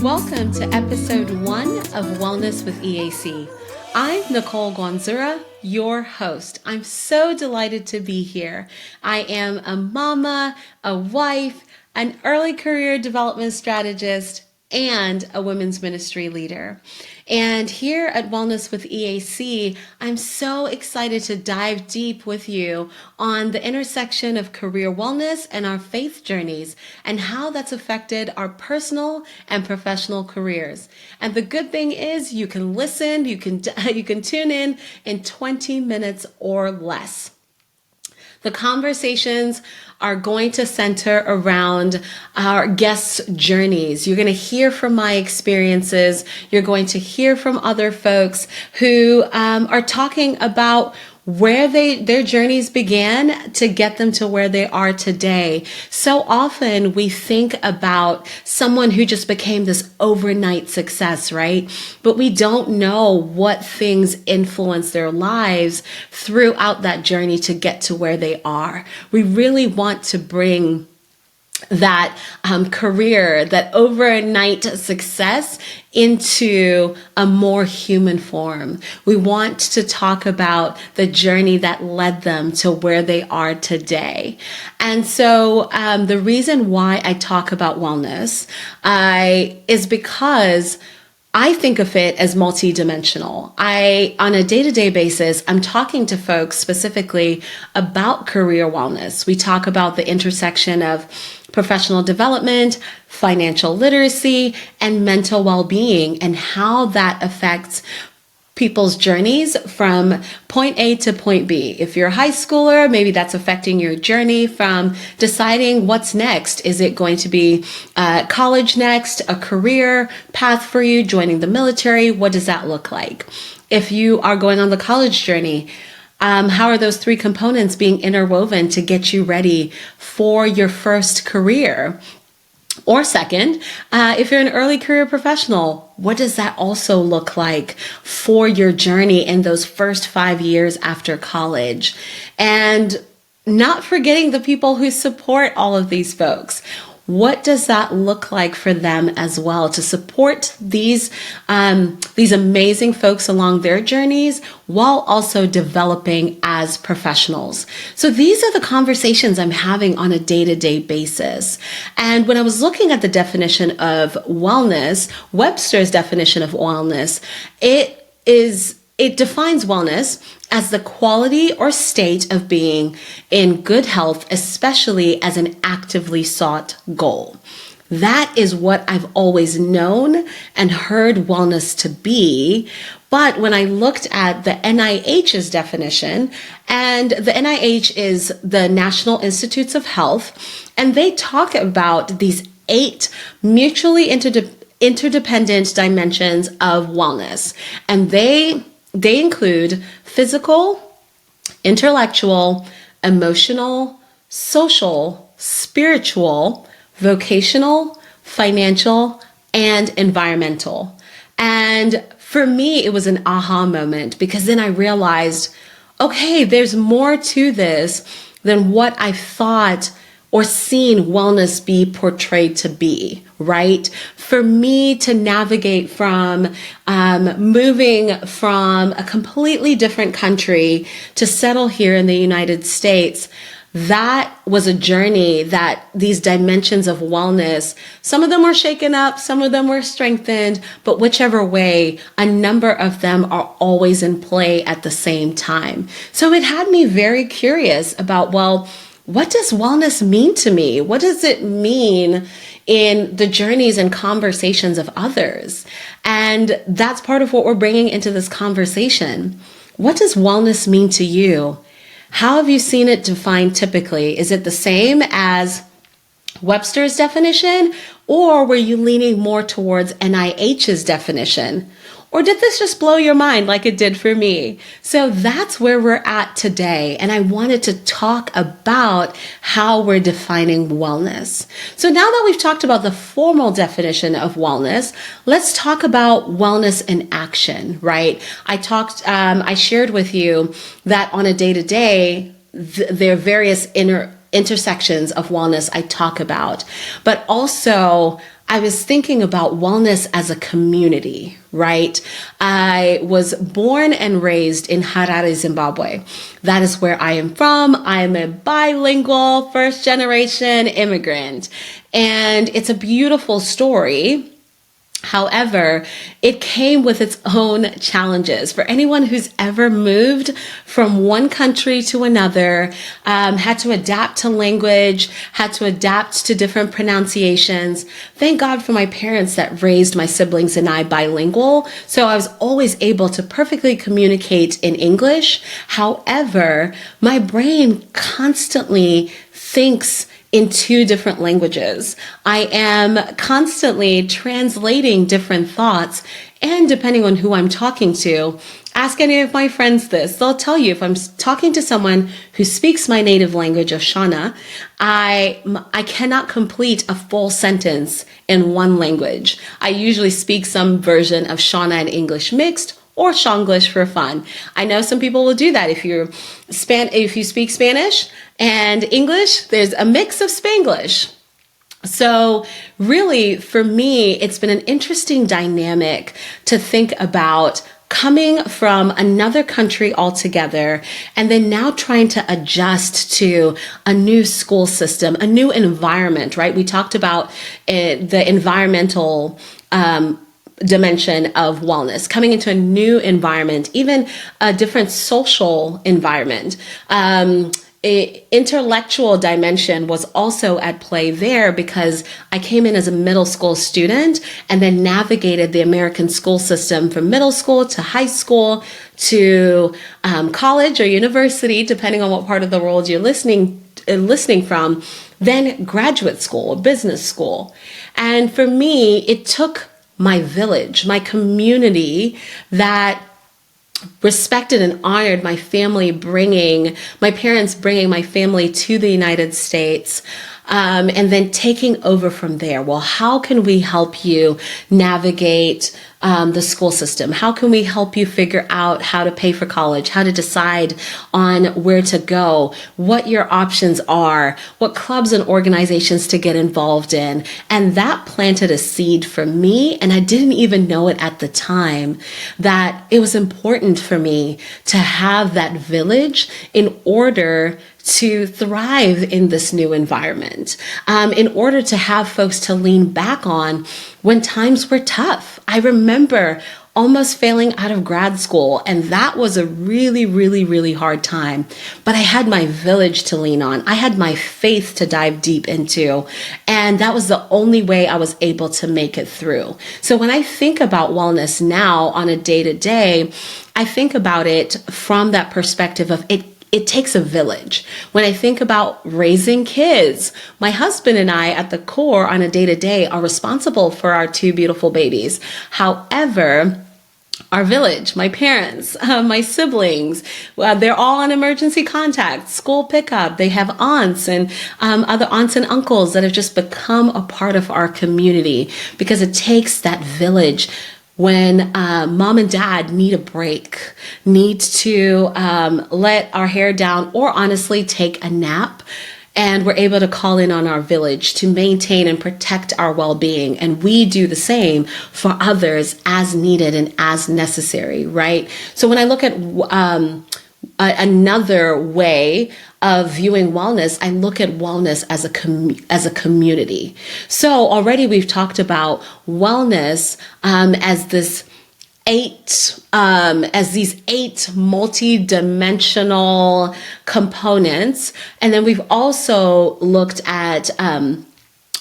Welcome to episode 1 of Wellness with EAC. I'm Nicole Gwanzura, your host. I'm so delighted to be here. I am a mama, a wife, an early career development strategist, and a women's ministry leader. And here at Wellness with EAC, I'm so excited to dive deep with you on the intersection of career wellness and our faith journeys and how that's affected our personal and professional careers. And the good thing is you can listen, you can tune in 20 minutes or less. The conversations are going to center around our guests' journeys. You're going to hear from my experiences. You're going to hear from other folks who are talking about where their journeys began to get them to where they are today. So often we think about someone who just became this overnight success, right? But we don't know what things influence their lives throughout that journey to get to where they are. We really want to bring that career, that overnight success into a more human form. We want to talk about the journey that led them to where they are today. And so the reason why I talk about wellness is because I think of it as multidimensional. On a day-to-day basis, I'm talking to folks specifically about career wellness. We talk about the intersection of professional development, financial literacy, and mental well-being, and how that affects people's journeys from point A to point B. If you're a high schooler, maybe that's affecting your journey from deciding what's next. Is it going to be college next, a career path for you, joining the military? What does that look like? If you are going on the college journey, how are those three components being interwoven to get you ready for your first career? Or second, if you're an early career professional, what does that also look like for your journey in those first 5 years after college? And not forgetting the people who support all of these folks. What does that look like for them as well to support these amazing folks along their journeys while also developing as professionals? So these are the conversations I'm having on a day-to-day basis. And when I was looking at the definition of wellness, Webster's definition of wellness, it defines wellness as the quality or state of being in good health, especially as an actively sought goal. That is what I've always known and heard wellness to be. But when I looked at the NIH's definition, and the NIH is the National Institutes of Health, and they talk about these 8 mutually interdependent dimensions of wellness. And they include physical, intellectual, emotional, social, spiritual, vocational, financial, and environmental. And for me, it was an aha moment because then I realized, okay, there's more to this than what I thought or seen wellness be portrayed to be, right? For me to navigate from moving from a completely different country to settle here in the United States, that was a journey that these dimensions of wellness, some of them were shaken up, some of them were strengthened, but whichever way, a number of them are always in play at the same time. So it had me very curious about, well, what does wellness mean to me? What does it mean in the journeys and conversations of others? And that's part of what we're bringing into this conversation. What does wellness mean to you? How have you seen it defined typically? Is it the same as Webster's definition, or were you leaning more towards NIH's definition? Or did this just blow your mind like it did for me? So that's where we're at today. And I wanted to talk about how we're defining wellness. So now that we've talked about the formal definition of wellness, let's talk about wellness in action, right? I shared with you that on a day-to-day, there are various intersections of wellness I talk about, but also I was thinking about wellness as a community, right? I was born and raised in Harare, Zimbabwe. That is where I am from. I am a bilingual first generation immigrant, and it's a beautiful story. However, it came with its own challenges. For anyone who's ever moved from one country to another, had to adapt to language, had to adapt to different pronunciations. Thank God for my parents that raised my siblings and I bilingual. So I was always able to perfectly communicate in English. However, my brain constantly thinks in two different languages. I am constantly translating different thoughts, and depending on who I'm talking to, ask any of my friends this. They'll tell you if I'm talking to someone who speaks my native language of Shona, I cannot complete a full sentence in one language. I usually speak some version of Shona and English mixed, or Shanglish for fun. I know some people will do that. If you speak Spanish and English, there's a mix of Spanglish. So really, for me, it's been an interesting dynamic to think about coming from another country altogether and then now trying to adjust to a new school system, a new environment, right? We talked about the environmental dimension of wellness, coming into a new environment, even a different social environment. Intellectual dimension was also at play there because I came in as a middle school student and then navigated the American school system from middle school to high school to college or university, depending on what part of the world you're listening from, then graduate school, business school. And for me, it took my village, my community that respected and honored my parents bringing my family to the United States, and then taking over from there. Well, how can we help you navigate the school system? How can we help you figure out how to pay for college, how to decide on where to go, what your options are, what clubs and organizations to get involved in? And that planted a seed for me, and I didn't even know it at the time, that it was important for me to have that village in order to thrive in this new environment, in order to have folks to lean back on when times were tough. I remember almost failing out of grad school, and that was a really, really, really hard time. But I had my village to lean on. I had my faith to dive deep into, and that was the only way I was able to make it through. So when I think about wellness now on a day-to-day, I think about it from that perspective of it takes a village. When I think about raising kids, my husband and I at the core on a day-to-day are responsible for our two beautiful babies. However, our village, my parents, my siblings, they're all on emergency contact, school pickup. They have aunts and other aunts and uncles that have just become a part of our community because it takes that village. When mom and dad need a break, need to let our hair down or honestly take a nap, and we're able to call in on our village to maintain and protect our well-being. And we do the same for others as needed and as necessary, right? So when I look at another way of viewing wellness, I look at wellness as a community. So already we've talked about wellness as these eight multidimensional components, and then we've also looked at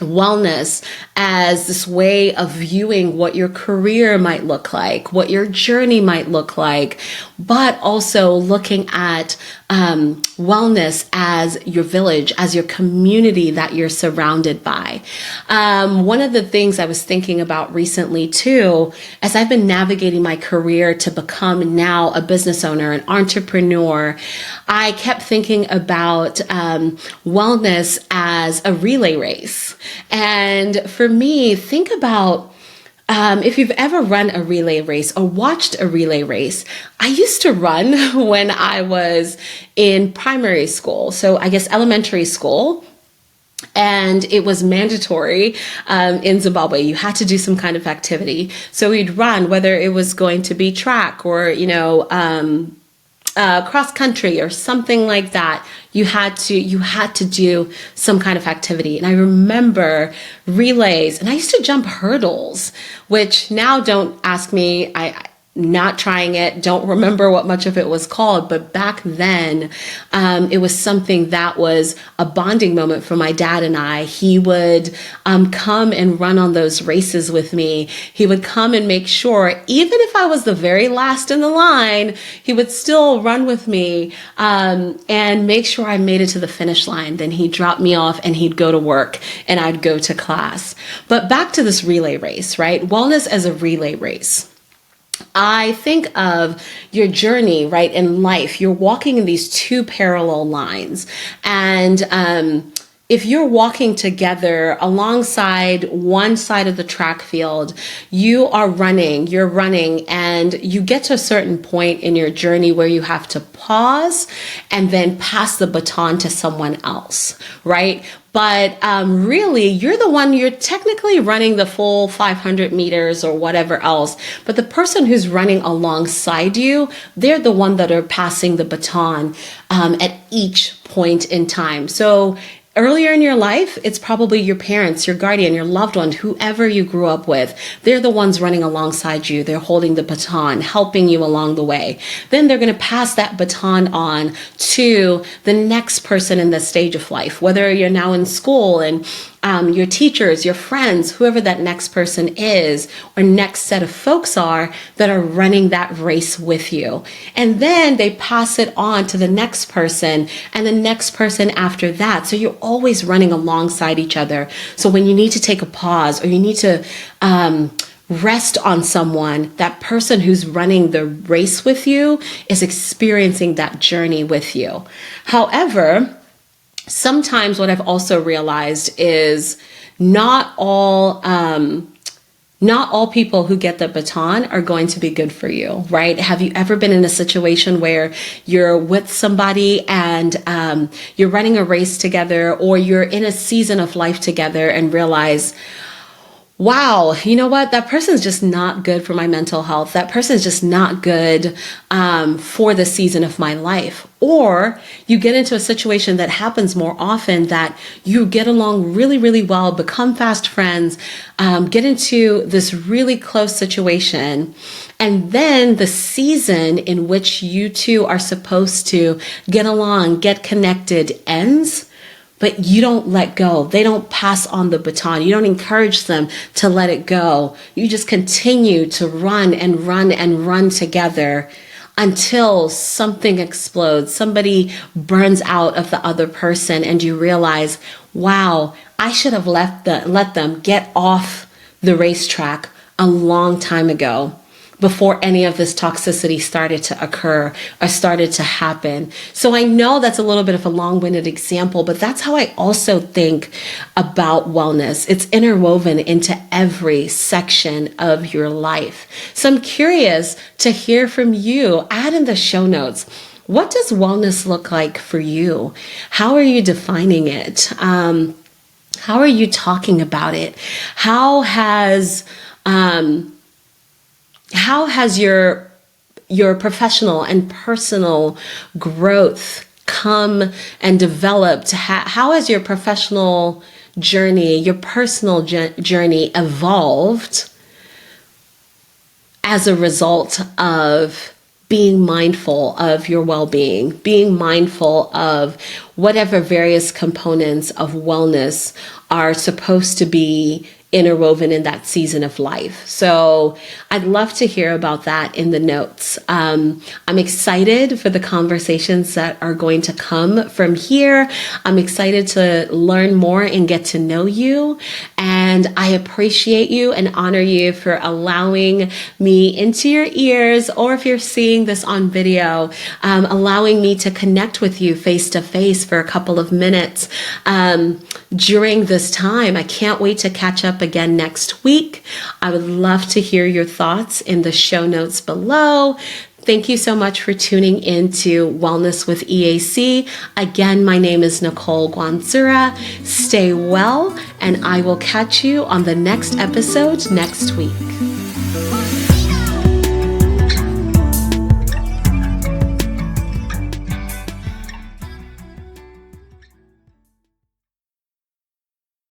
wellness as this way of viewing what your career might look like, what your journey might look like, but also looking at wellness as your village, as your community that you're surrounded by. One of the things I was thinking about recently too, as I've been navigating my career to become now a business owner, an entrepreneur, I kept thinking about wellness as a relay race. And for me, think about if you've ever run a relay race or watched a relay race. I used to run when I was in primary school, so I guess elementary school. And it was mandatory in Zimbabwe. You had to do some kind of activity. So we'd run, whether it was going to be track or, cross country or something like that. You had to do some kind of activity. And I remember relays, and I used to jump hurdles, which now don't ask me. Not trying it, don't remember what much of it was called, but back then it was something that was a bonding moment for my dad and I. He would come and run on those races with me. He would come and make sure, even if I was the very last in the line, he would still run with me and make sure I made it to the finish line. Then he'd drop me off and he'd go to work and I'd go to class. But back to this relay race, right? Wellness as a relay race. I think of your journey, right, in life. You're walking in these two parallel lines. And if you're walking together alongside one side of the track field, you're running, and you get to a certain point in your journey where you have to pause and then pass the baton to someone else, right? But really, you're technically running the full 500 meters or whatever else. But the person who's running alongside you, they're the one that are passing the baton at each point in time. So earlier in your life, it's probably your parents, your guardian, your loved one, whoever you grew up with. They're the ones running alongside you. They're holding the baton, helping you along the way. Then they're going to pass that baton on to the next person in the stage of life, whether you're now in school and your teachers, your friends, whoever that next person is or next set of folks are that are running that race with you. And then they pass it on to the next person and the next person after that. So you're always running alongside each other. So when you need to take a pause or you need to rest on someone, that person who's running the race with you is experiencing that journey with you. However, sometimes what I've also realized is not all people who get the baton are going to be good for you, right? Have you ever been in a situation where you're with somebody and you're running a race together, or you're in a season of life together and realize, wow, you know what? That person's just not good for my mental health. That person's just not good for the season of my life. Or you get into a situation that happens more often, that you get along really, really well, become fast friends, get into this really close situation. And then the season in which you two are supposed to get along, get connected ends. But you don't let go. They don't pass on the baton. You don't encourage them to let it go. You just continue to run and run and run together until something explodes. Somebody burns out of the other person and you realize, wow, I should have let them get off the racetrack a long time ago, before any of this toxicity started to occur or started to happen. So I know that's a little bit of a long-winded example, but that's how I also think about wellness. It's interwoven into every section of your life. So I'm curious to hear from you. Add in the show notes. What does wellness look like for you? How are you defining it? How are you talking about it? How has your professional and personal growth come and developed? How has your professional journey, your personal journey evolved as a result of being mindful of your well-being, being mindful of whatever various components of wellness are supposed to be interwoven in that season of life. So I'd love to hear about that in the notes. I'm excited for the conversations that are going to come from here. I'm excited to learn more and get to know you. And I appreciate you and honor you for allowing me into your ears, or if you're seeing this on video, allowing me to connect with you face to face for a couple of minutes during this time. I can't wait to catch up again next week. I would love to hear your thoughts in the show notes below. Thank you so much for tuning in to Wellness with EAC. Again, my name is Nicole Gwanzura. Stay well, and I will catch you on the next episode next week.